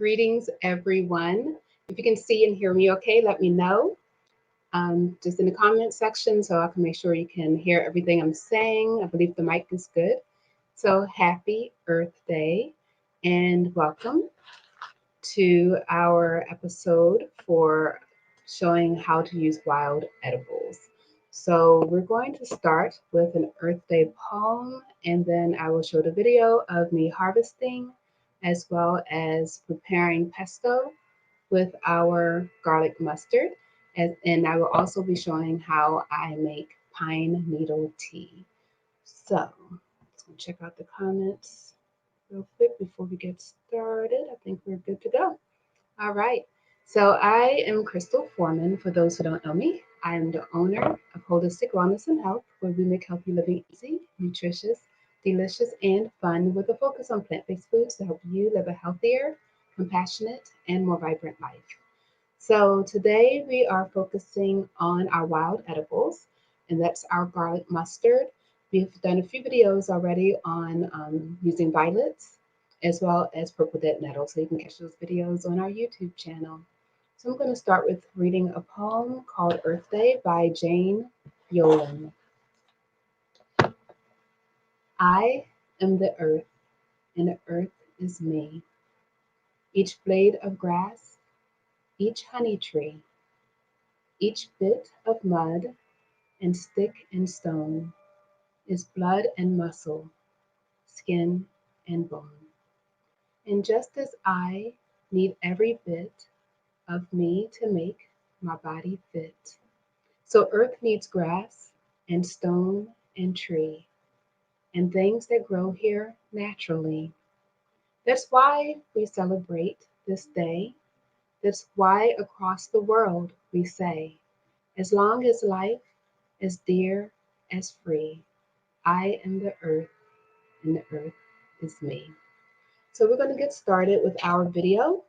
Greetings, everyone. If you can see and hear me okay, let me know. Just in the comment section so I can make sure you can hear everything I'm saying. I believe the mic is good. So happy Earth Day and welcome to our episode for showing how to use wild edibles. So we're going to start with an Earth Day poem, and then I will show the video of me harvesting as well as preparing pesto with our garlic mustard. And I will also be showing how I make pine needle tea. So let's go check out the comments real quick before we get started. I think we're good to go. All right. So I am Crystal Forman. For those who don't know me, I am the owner of Holistic Wellness and Health, where we make healthy living easy, nutritious, delicious, and fun with a focus on plant-based foods to help you live a healthier, compassionate, and more vibrant life. So today we are focusing on our wild edibles, and that's our garlic mustard. We've done a few videos already on using violets as well as purple dead nettle, so you can catch those videos on our YouTube channel. So I'm going to start with reading a poem called Earth Day by Jane Yolen. I am the earth, and the earth is me. Each blade of grass, each honey tree, each bit of mud and stick and stone is blood and muscle, skin and bone. And just as I need every bit of me to make my body fit, so earth needs grass and stone and tree and things that grow here naturally. That's why we celebrate this day. That's why across the world we say, as long as life is dear as free, I am the earth and the earth is me. So we're going to get started with our video,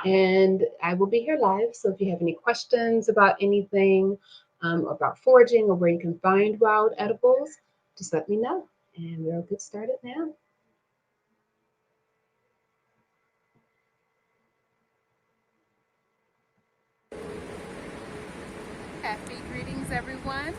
and I will be here live. So if you have any questions about anything, about foraging or where you can find wild edibles, just let me know, and we'll get started now. Happy greetings, everyone.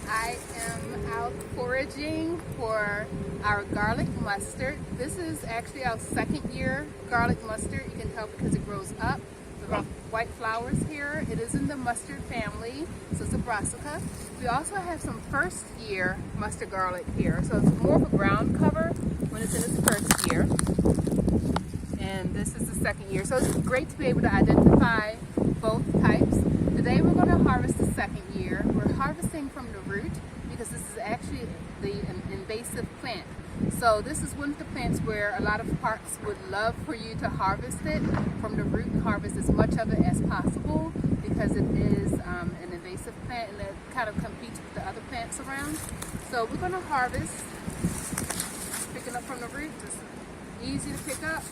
I am out foraging for our garlic mustard. This is actually our second year garlic mustard. You can tell because it grows up. We have white flowers here. It is in the mustard family, so it's a brassica. We also have some first year mustard garlic here. So it's more of a ground cover when it's in its first year. And this is the second year. So it's great to be able to identify both types. Today we're going to harvest the second year. We're harvesting from the root because this is actually an invasive plant. So this is one of the plants where a lot of parks would love for you to harvest it from the root and harvest as much of it as possible because it is an invasive plant and it kind of competes with the other plants around. So we're going to harvest, picking up from the root, just easy to pick up.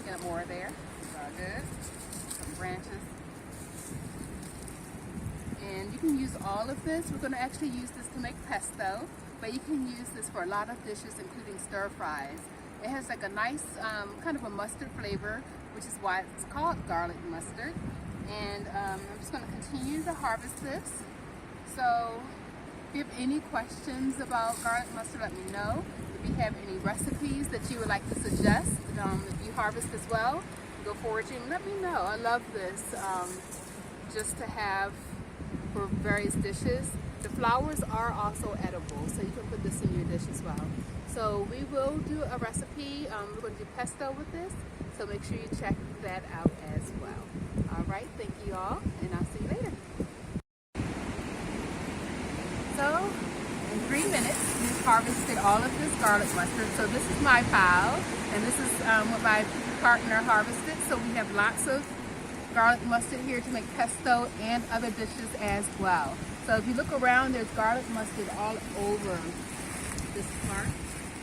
Got more there, it's all good. Branches, and you can use all of this. We're going to actually use this to make pesto, but you can use this for a lot of dishes, including stir fries. It has like a nice kind of a mustard flavor, which is why it's called garlic mustard. And I'm just going to continue to harvest this. So if you have any questions about garlic mustard, let me know. If you have any recipes that you would like to suggest, if you harvest as well, go foraging, let me know. I love this just to have for various dishes. The flowers are also edible, so you can put this in your dish as well. So we will do a recipe. We're going to do pesto with this, so make sure you check that out as well. All right, thank you all, and I'll see you later. So in 3 minutes, we've harvested all of this garlic mustard. So this is my pile, and this is what my partner harvested. So we have lots of garlic mustard here to make pesto and other dishes as well. So if you look around, there's garlic mustard all over this park.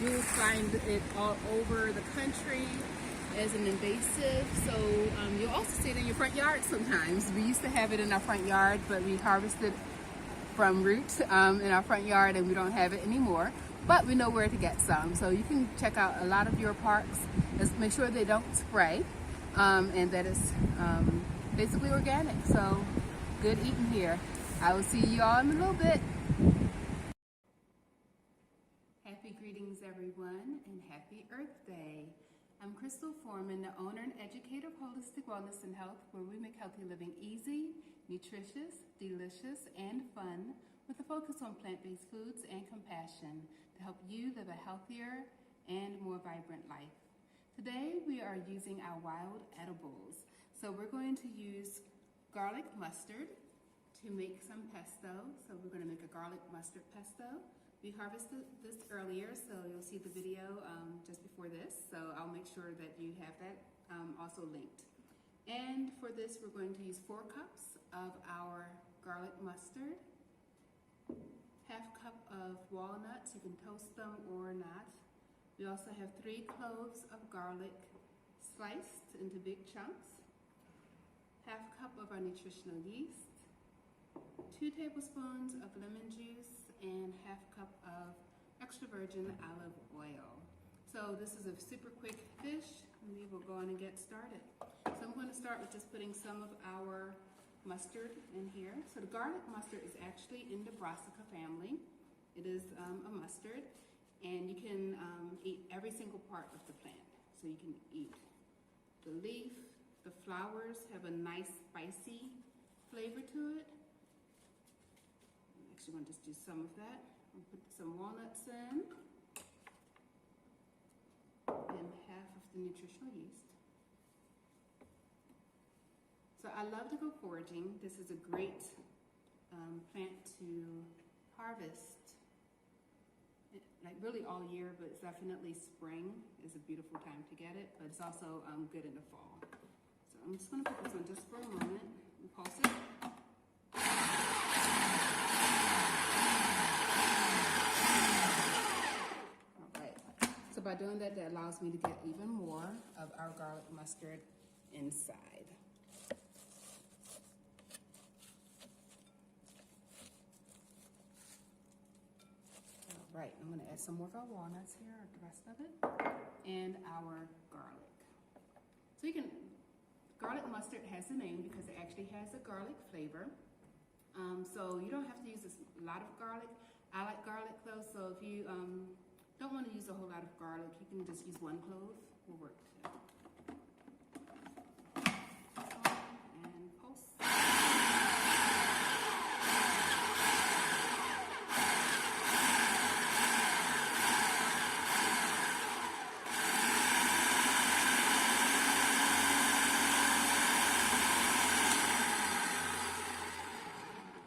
You will find it all over the country as an invasive. So you'll also see it in your front yard sometimes. We used to have it in our front yard, but we harvested from roots in our front yard and we don't have it anymore. but we know where to get some. So you can check out a lot of your parks. Just make sure they don't spray, and that it's basically organic. So good eating here. I will see you all in a little bit. Happy greetings, everyone, and happy Earth Day. I'm Crystal Forman, the owner and educator of Holistic Wellness and Health, where we make healthy living easy, nutritious, delicious, and fun, with a focus on plant-based foods and compassion to help you live a healthier and more vibrant life. Today, we are using our wild edibles. So we're going to use garlic mustard to make some pesto. So we're going to make a garlic mustard pesto. We harvested this earlier, so you'll see the video just before this. So I'll make sure that you have that also linked. And for this, we're going to use 4 cups of our garlic mustard, half cup of walnuts. You can toast them or not. We also have 3 cloves of garlic sliced into big chunks, half cup of our nutritional yeast, 2 tablespoons of lemon juice, and half cup of extra virgin olive oil. So this is a super quick dish, and we will go on and get started. So I'm going to start with just putting some of our mustard in here. So the garlic mustard is actually in the brassica family. It is a mustard, and you can eat every single part of the plant. So you can eat the leaf, the flowers have a nice spicy flavor to it. I'm going to just do some of that. I'll put some walnuts in and half of the nutritional yeast. So I love to go foraging. This is a great plant to harvest, like really all year, but it's definitely spring is a beautiful time to get it, but it's also good in the fall. So I'm just going to put this on just for a moment and pulse it. By doing that, that allows me to get even more of our garlic mustard inside. All right, I'm going to add some more of our walnuts here, the rest of it, and our garlic. So you can, garlic mustard has a name because it actually has a garlic flavor. So you don't have to use a lot of garlic. I like garlic though, so if you don't want to use a whole lot of garlic, you can just use 1 clove. Will work too. And pulse.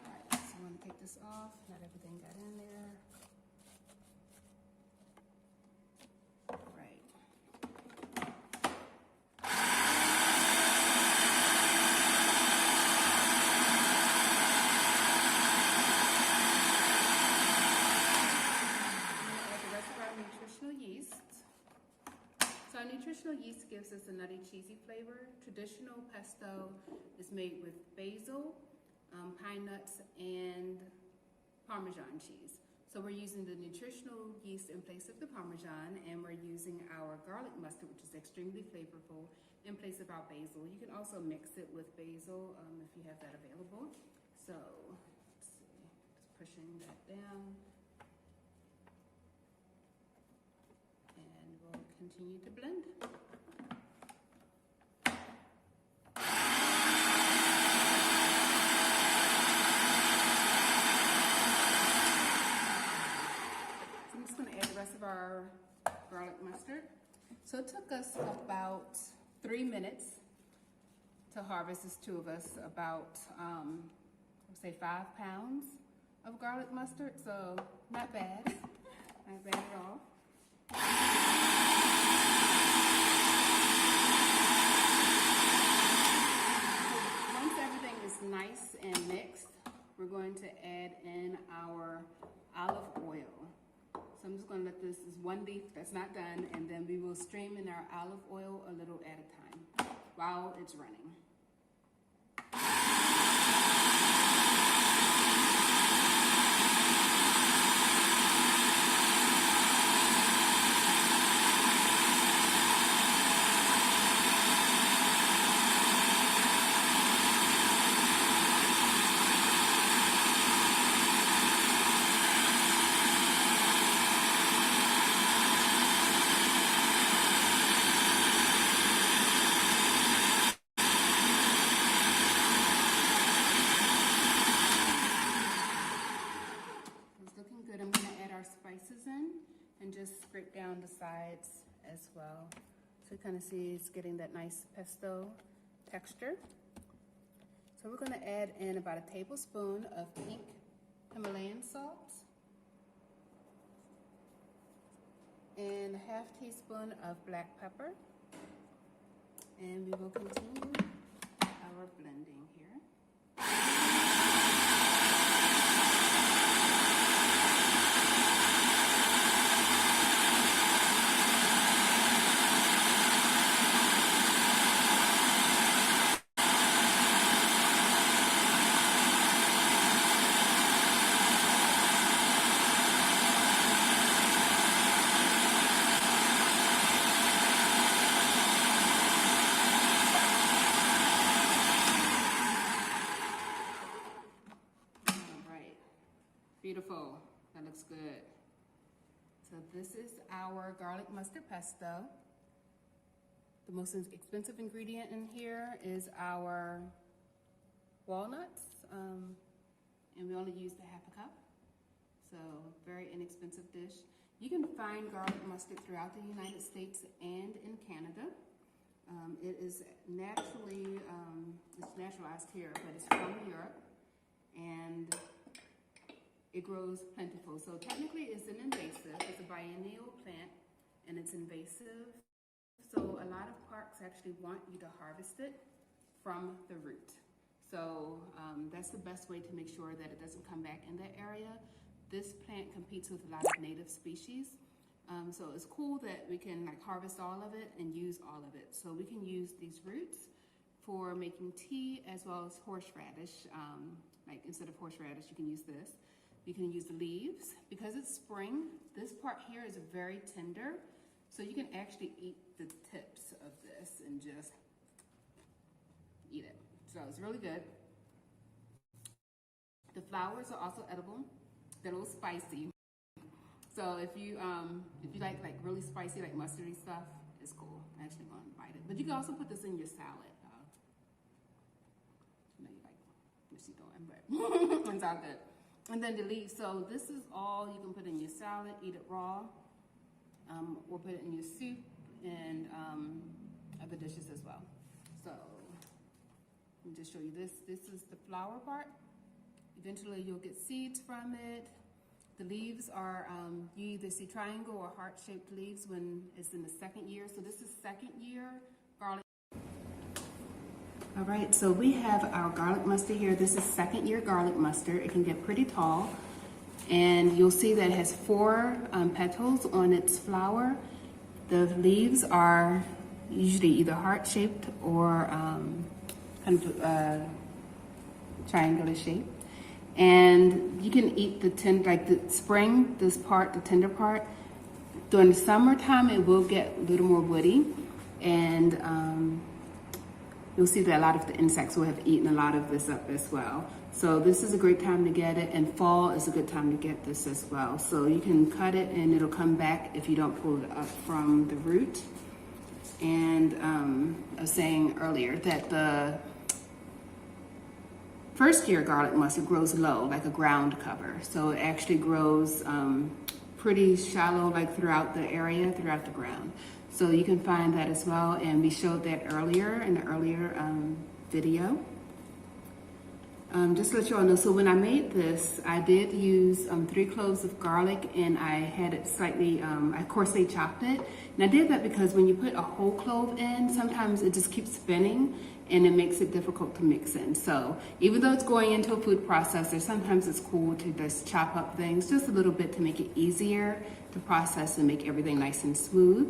Alright, so I'm going to take this off. Not everything got in there. Nutritional yeast gives us a nutty, cheesy flavor. Traditional pesto is made with basil, pine nuts, and Parmesan cheese. So we're using the nutritional yeast in place of the Parmesan, and we're using our garlic mustard, which is extremely flavorful, in place of our basil. You can also mix it with basil if you have that available. So let's see, just pushing that down. We'll continue to blend. So I'm just going to add the rest of our garlic mustard. So it took us about 3 minutes to harvest, this 2 of us, about, say 5 pounds of garlic mustard. So not bad, not bad at all. Once everything is nice and mixed, we're going to add in our olive oil. So I'm just going to let this is 1 leaf that's not done, and then we will stream in our olive oil a little at a time while it's running. sides as well. So you kind of see it's getting that nice pesto texture. So we're going to add in about a tablespoon of pink Himalayan salt and a half teaspoon of black pepper. And we will continue our blending here. Beautiful, that looks good. So this is our garlic mustard pesto. The most expensive ingredient in here is our walnuts, and we only used a half a cup. So very inexpensive dish. You can find garlic mustard throughout the United States and in Canada. It is naturally, it's naturalized here, but it's from Europe, and it grows plentiful. So technically it's an invasive, it's a biennial plant, and it's invasive. So a lot of parks actually want you to harvest it from the root. So that's the best way to make sure that it doesn't come back in that area. This plant competes with a lot of native species. So it's cool that we can like harvest all of it and use all of it. So we can use these roots for making tea as well as horseradish. Like instead of horseradish, you can use this. You can use the leaves. Because it's spring, this part here is very tender, so you can actually eat the tips of this and just eat it. So it's really good. The flowers are also edible. They're a little spicy. So if you like really spicy, like mustardy stuff, it's cool. I actually want to bite it. But you can also put this in your salad. I know you like what she's doing, but it's all good. And then the leaves, so this is all you can put in your salad, eat it raw, or put it in your soup and other dishes as well. So let me just show you this. This is the flower part. Eventually you'll get seeds from it. The leaves are, you either see triangle or heart-shaped leaves when it's in the second year. So this is second year garlic. All right, so we have our garlic mustard here. This is second year garlic mustard. It can get pretty tall. And you'll see that it has 4 petals on its flower. The leaves are usually either heart-shaped or kind of triangular shape. And you can eat the spring, this part, the tender part. During the summertime, it will get a little more woody. And you'll see that a lot of the insects will have eaten a lot of this up as well. So this is a great time to get it, and fall is a good time to get this as well. So you can cut it and it'll come back if you don't pull it up from the root. And I was saying earlier that the first year garlic mustard grows low, like a ground cover. So it actually grows pretty shallow, like throughout the area, throughout the ground. So you can find that as well, and we showed that earlier in the earlier video. Just to let you all know, so when I made this, I did use 3 cloves of garlic, and I had it slightly, I coarsely chopped it. And I did that because when you put a whole clove in, sometimes it just keeps spinning and it makes it difficult to mix in. So even though it's going into a food processor, sometimes it's cool to just chop up things just a little bit to make it easier to process and make everything nice and smooth.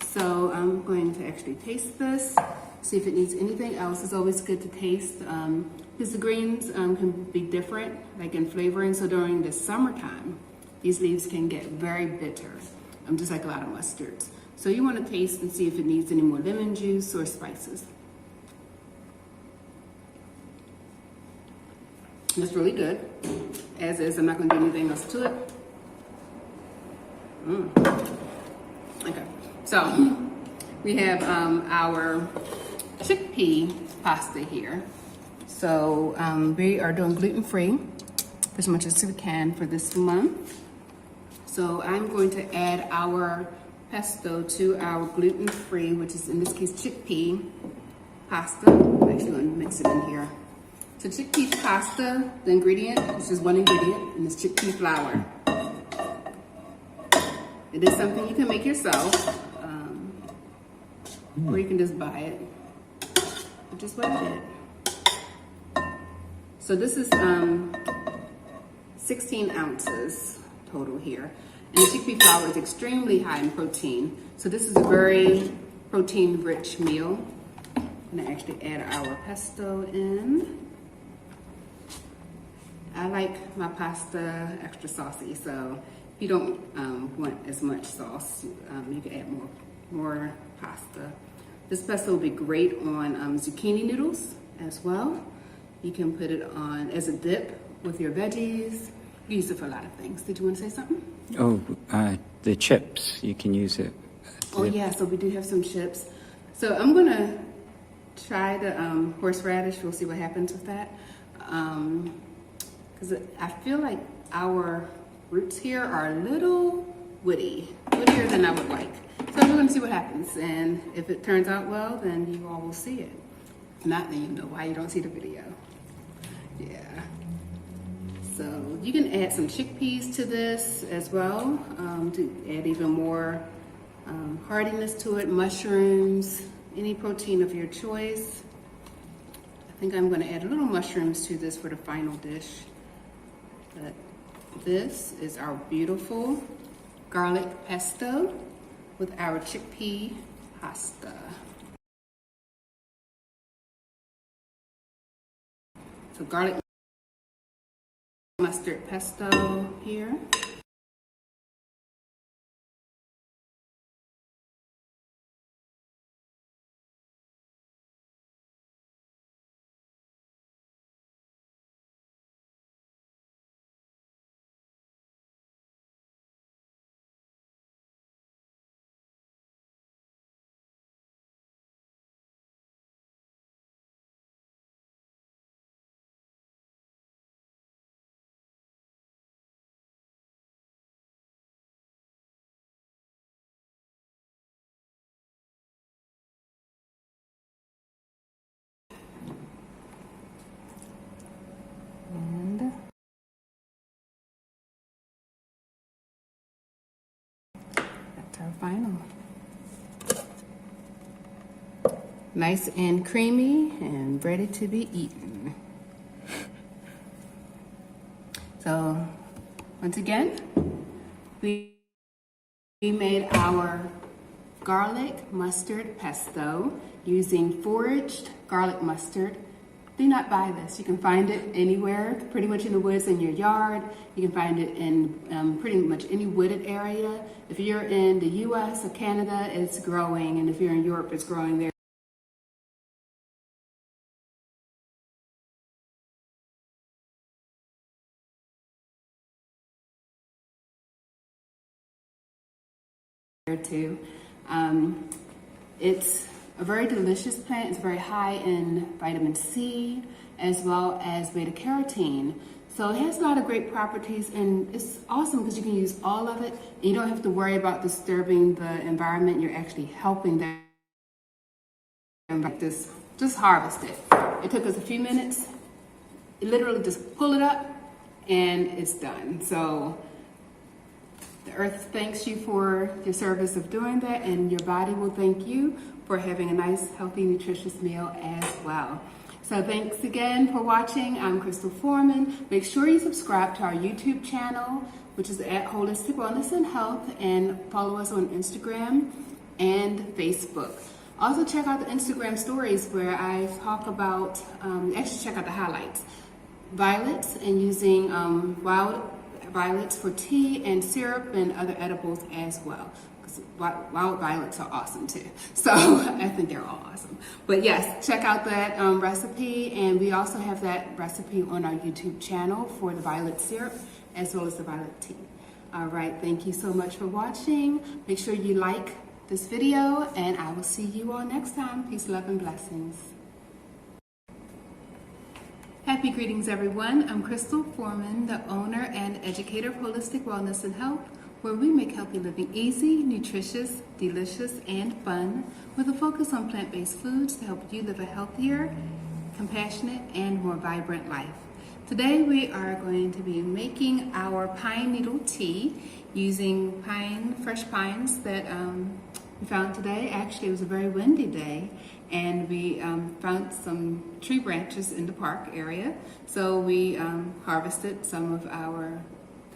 So I'm going to actually taste this, see if it needs anything else. It's always good to taste because the greens can be different, like in flavoring. So during the summertime, these leaves can get very bitter, just like a lot of mustards. So you want to taste and see if it needs any more lemon juice or spices. It's really good, as is. I'm not going to do anything else to it. Okay, so we have our chickpea pasta here. So we are doing gluten-free as much as we can for this month. So I'm going to add our pesto to our gluten-free, which is in this case chickpea pasta. I'm actually going to mix it in here. So chickpea pasta, the ingredient is just one ingredient, and it's chickpea flour. It is something you can make yourself, or you can just buy it, which is what I did. So this is 16 ounces total here. And the chickpea flour is extremely high in protein. So this is a very protein-rich meal. I'm gonna actually add our pesto in. I like my pasta extra saucy, so if you don't want as much sauce, you can add more pasta. This pesto will be great on zucchini noodles as well. You can put it on as a dip with your veggies. You use it for a lot of things. Did you want to say something? Oh, the chips, you can use it. Oh yeah, so we do have some chips. So I'm gonna try the horseradish. We'll see what happens with that. Because I feel like our roots here are a little woodier than I would like. So we're gonna see what happens. And if it turns out well, then you all will see it. If not, then you know why you don't see the video. Yeah. So you can add some chickpeas to this as well to add even more hardiness to it. Mushrooms, any protein of your choice. I think I'm going to add a little mushrooms to this for the final dish. But this is our beautiful garlic pesto with our chickpea pasta. So garlic mustard pesto here. And that's our final. Nice and creamy and ready to be eaten. So once again, we made our garlic mustard pesto using foraged garlic mustard. Do not buy this. You can find it anywhere, pretty much in the woods in your yard. You can find it in pretty much any wooded area. If you're in the US or Canada, it's growing, and if you're in Europe, it's growing there. Too. It's a very delicious plant. It's very high in vitamin C as well as beta carotene. So it has a lot of great properties, and it's awesome because you can use all of it. And you don't have to worry about disturbing the environment. You're actually helping them like this. Just harvest it. It took us a few minutes. You literally just pull it up and it's done. So the earth thanks you for your service of doing that, and your body will thank you for having a nice, healthy, nutritious meal as well. So thanks again for watching. I'm Crystal Forman. Make sure you subscribe to our YouTube channel, which is at Holistic Wellness and Health, and follow us on Instagram and Facebook. Also check out the Instagram stories where I talk about, actually check out the highlights. Violets, and using wild violets for tea and syrup and other edibles as well. Because wild violets are awesome too. So I think they're all awesome. But yes, check out that recipe, and we also have that recipe on our YouTube channel for the violet syrup as well as the violet tea. All right, thank you so much for watching. Make sure you like this video, and I will see you all next time. Peace, love, and blessings. Happy greetings, everyone. I'm Crystal Forman, the owner and educator of Holistic Wellness and Health, where we make healthy living easy, nutritious, delicious, and fun, with a focus on plant-based foods to help you live a healthier, compassionate, and more vibrant life. Today we are going to be making our pine needle tea using fresh pines that we found today. Actually, it was a very windy day, and we found some tree branches in the park area. So we harvested some of our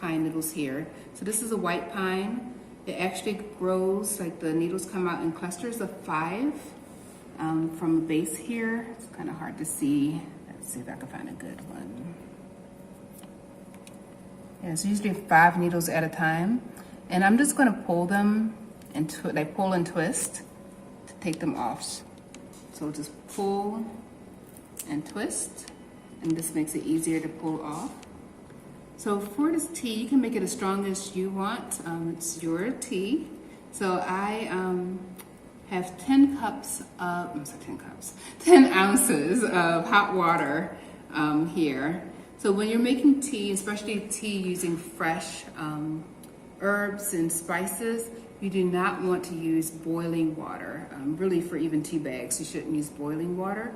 pine needles here. So this is a white pine. It actually grows, like the needles come out in clusters of 5 from the base here. It's kind of hard to see. Let's see if I can find a good one. Yeah, it's usually 5 needles at a time. And I'm just going to pull them and pull and twist to take them off. So just pull and twist, and this makes it easier to pull off. So for this tea, you can make it as strong as you want. It's your tea. So I have 10 ounces of hot water here. So when you're making tea, especially tea using fresh herbs and spices, you do not want to use boiling water. Really, for even tea bags, you shouldn't use boiling water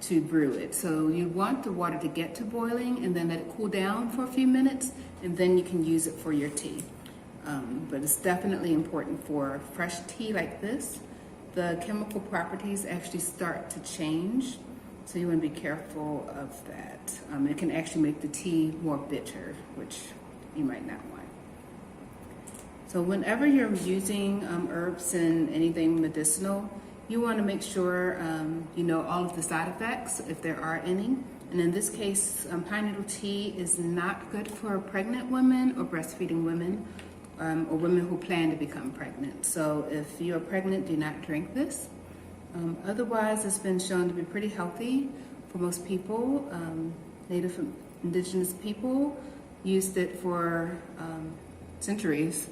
to brew it. So you want the water to get to boiling and then let it cool down for a few minutes, and then you can use it for your tea. But it's definitely important for fresh tea like this. The chemical properties actually start to change, so you want to be careful of that. It can actually make the tea more bitter, which you might not want. So whenever you're using herbs and anything medicinal, you want to make sure you know all of the side effects, if there are any. And in this case, pine needle tea is not good for pregnant women or breastfeeding women, or women who plan to become pregnant. So if you're pregnant, do not drink this. Otherwise, it's been shown to be pretty healthy for most people. Native indigenous people used it for centuries.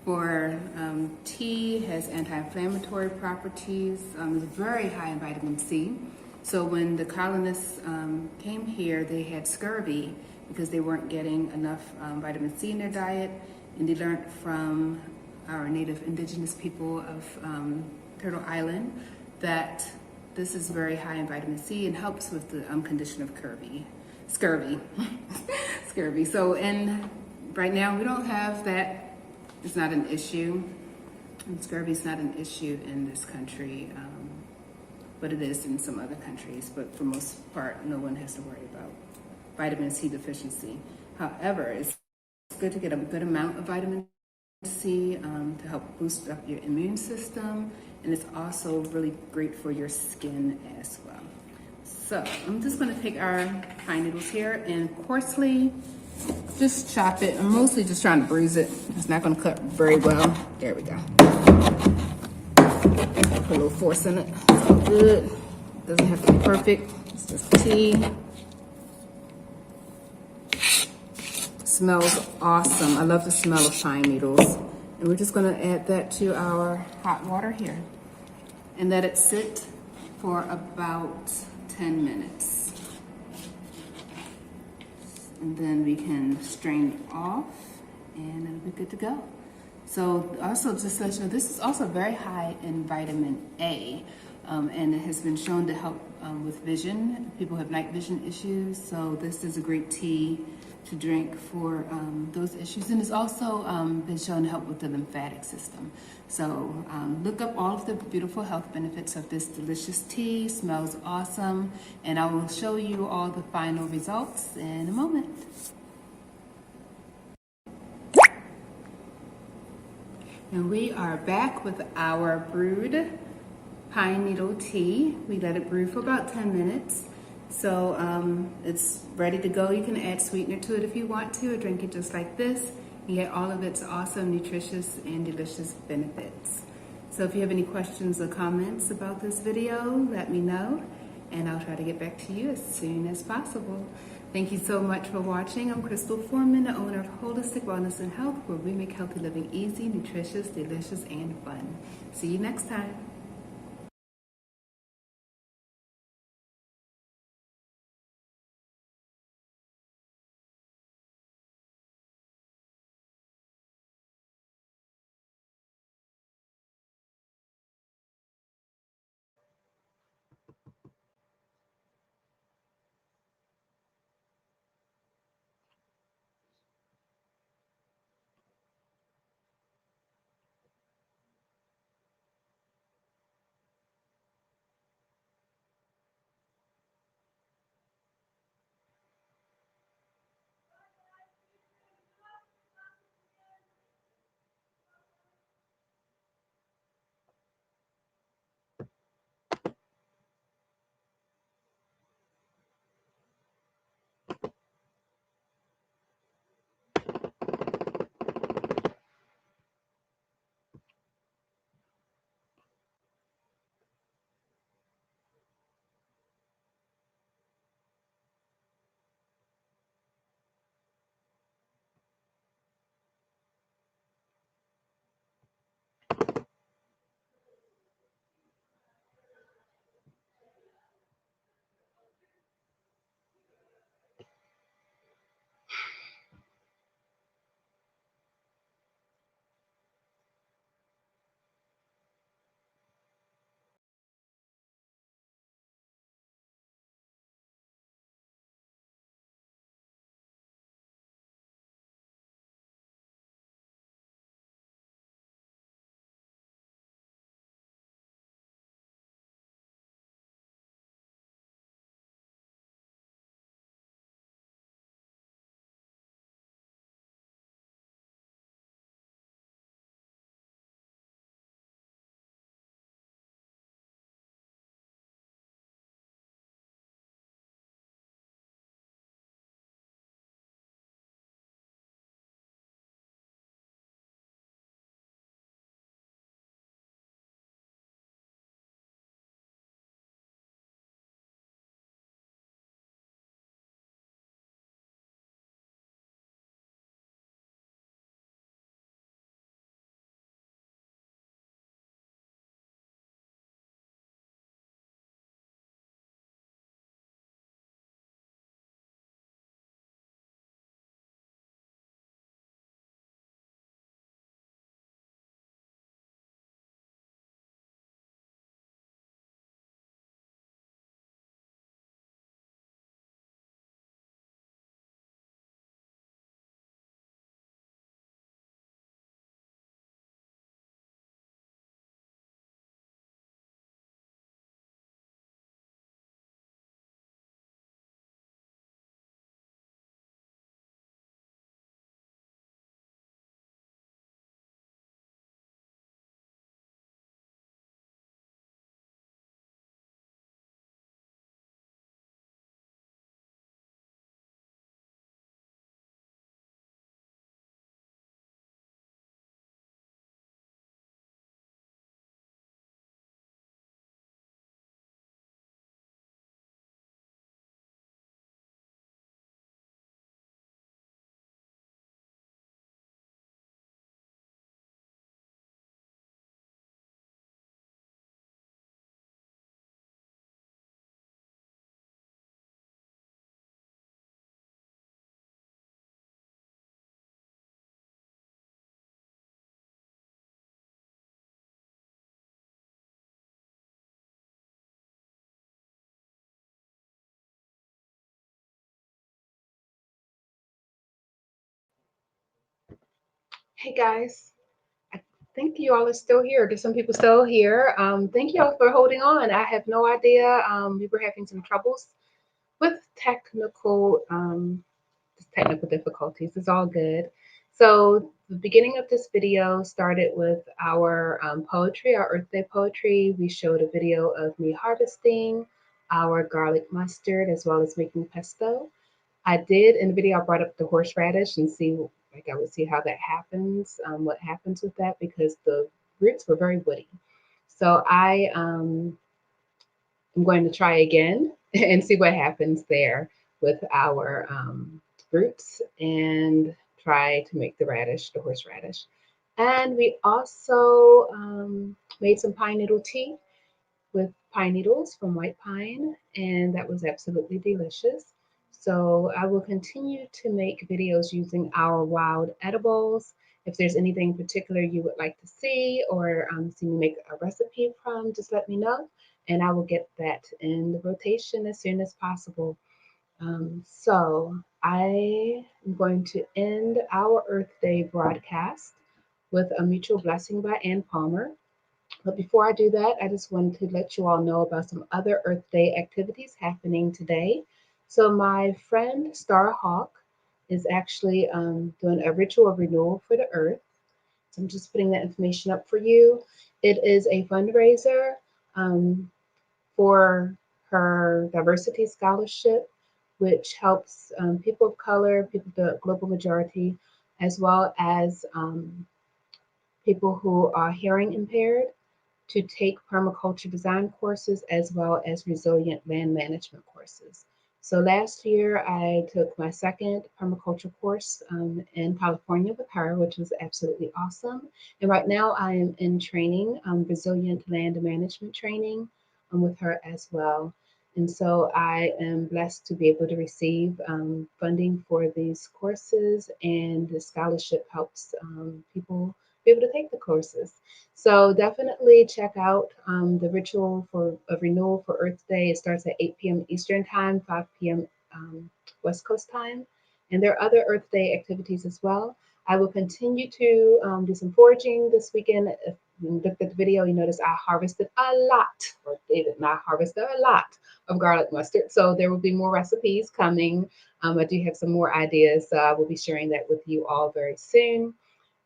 For tea, has anti-inflammatory properties. It's very high in vitamin C. So when the colonists came here, they had scurvy because they weren't getting enough vitamin C in their diet. And they learned from our native indigenous people of Turtle Island that this is very high in vitamin C and helps with the condition of scurvy. Scurvy. So, and right now we don't have that. It's not an issue. And scurvy is not an issue in this country, but it is in some other countries. But for most part, no one has to worry about vitamin C deficiency. However, it's good to get a good amount of vitamin C to help boost up your immune system, and it's also really great for your skin as well. So I'm just going to take our pine needles here and coarsely just chop it. I'm mostly just trying to bruise it. It's not going to cut very well. There we go. Put a little force in it. It's all good. Doesn't have to be perfect. It's just tea. Smells awesome. I love the smell of pine needles. And we're just going to add that to our hot water here and let it sit for about 10 minutes. And then we can strain it off and it'll be good to go. So also, just to let you know, this is also very high in vitamin A, and it has been shown to help with vision. People have night vision issues, so this is a great tea to drink for those issues. And it's also been shown to help with the lymphatic system. So look up all of the beautiful health benefits of this delicious tea. Smells awesome. And I will show you all the final results in a moment. And we are back with our brewed pine needle tea. We let it brew for about 10 minutes. So it's ready to go. You can add sweetener to it if you want to, or drink it just like this. You get all of its awesome, nutritious, and delicious benefits. So if you have any questions or comments about this video, let me know, and I'll try to get back to you as soon as possible. Thank you so much for watching. I'm Crystal Forman, the owner of Holistic Wellness and Health, where we make healthy living easy, nutritious, delicious, and fun. See you next time. Hey guys, I think you all are still here. There's some people still here. Thank you all for holding on. I have no idea. We were having some troubles with technical difficulties. It's all good. So the beginning of this video started with our poetry, our Earth Day poetry. We showed a video of me harvesting our garlic mustard as well as making pesto. I did in the video, I brought up the horseradish and I would see how that happens, what happens with that because the roots were very woody. So I'm going to try again and see what happens there with our roots and try to make the horseradish. And we also made some pine needle tea with pine needles from white pine, and that was absolutely delicious. So I will continue to make videos using our wild edibles. If there's anything particular you would like to see or see me make a recipe from, just let me know, and I will get that in the rotation as soon as possible. So I am going to end our Earth Day broadcast with a mutual blessing by Ann Palmer. But before I do that, I just wanted to let you all know about some other Earth Day activities happening today. So my friend Star Hawk is actually doing a ritual renewal for the Earth. So I'm just putting that information up for you. It is a fundraiser um, for her diversity scholarship, which helps people of color, people, the global majority, as well as people who are hearing impaired to take permaculture design courses as well as resilient land management courses. So last year I took my second permaculture course in California with her, which was absolutely awesome. And right now I am in training, resilient land management training with her as well. And so I am blessed to be able to receive funding for these courses, and the scholarship helps people be able to take the courses. So definitely check out the ritual for of renewal for Earth Day. It starts at 8 p.m. Eastern Time, 5 p.m. West Coast time. And there are other Earth Day activities as well. I will continue to do some foraging this weekend. If you looked at the video, you notice I harvested a lot, or they did not harvest a lot of garlic mustard. So there will be more recipes coming. I do have some more ideas, so I will be sharing that with you all very soon.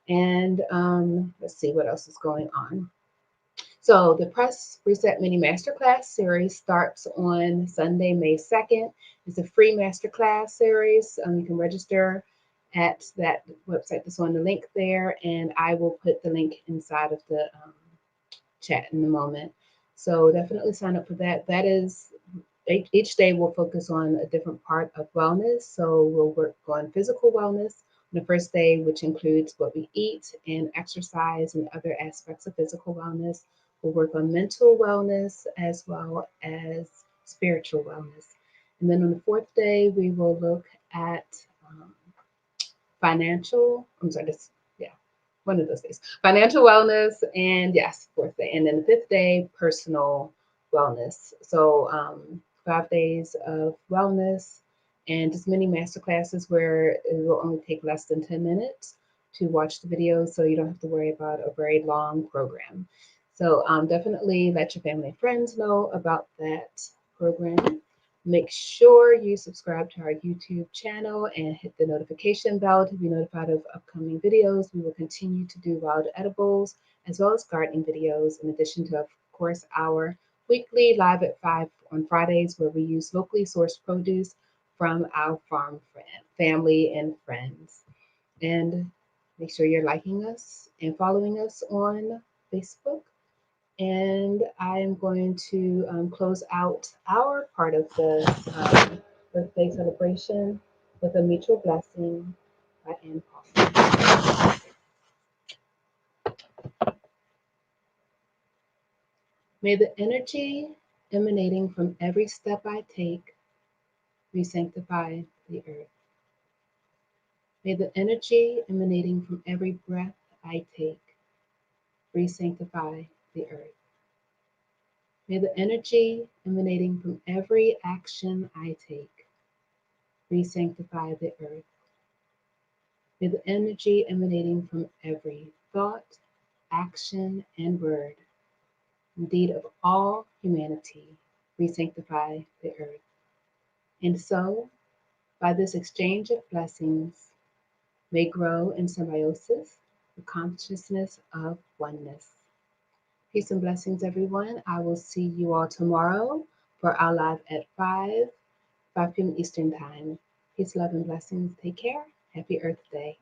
And let's see what else is going on. So the Press Reset Mini Masterclass series starts on Sunday, May 2nd. It's a free masterclass series. You can register at that website that's on the link there, and I will put the link inside of the chat in a moment. So definitely sign up for that. That is, each day will focus on a different part of wellness. So we'll work on physical wellness on the first day, which includes what we eat and exercise and other aspects of physical wellness. We'll work on mental wellness as well as spiritual wellness. And then on the fourth day, we will look at um, I'm sorry, yeah, one of those days. Financial wellness, and yes, fourth day. And then the fifth day, personal wellness. So 5 days of wellness and just mini master classes where it will only take less than 10 minutes to watch the videos, so you don't have to worry about a very long program. So definitely let your family and friends know about that program. Make sure you subscribe to our YouTube channel and hit the notification bell to be notified of upcoming videos. We will continue to do wild edibles as well as gardening videos, in addition to, of course, our weekly live at 5 on Fridays, where we use locally sourced produce from our family and friends. And make sure you're liking us and following us on Facebook. And I'm going to close out our part of the birthday celebration with a mutual blessing by Ann Paul. May the energy emanating from every step I take re-sanctify the earth. May the energy emanating from every breath I take re-sanctify the earth. May the energy emanating from every action I take re-sanctify the earth. May the energy emanating from every thought, action, and word, indeed of all humanity, re-sanctify the earth. And so, by this exchange of blessings, may grow in symbiosis the consciousness of oneness. Peace and blessings, everyone. I will see you all tomorrow for our live at 5 p.m. Eastern Time. Peace, love, and blessings. Take care. Happy Earth Day.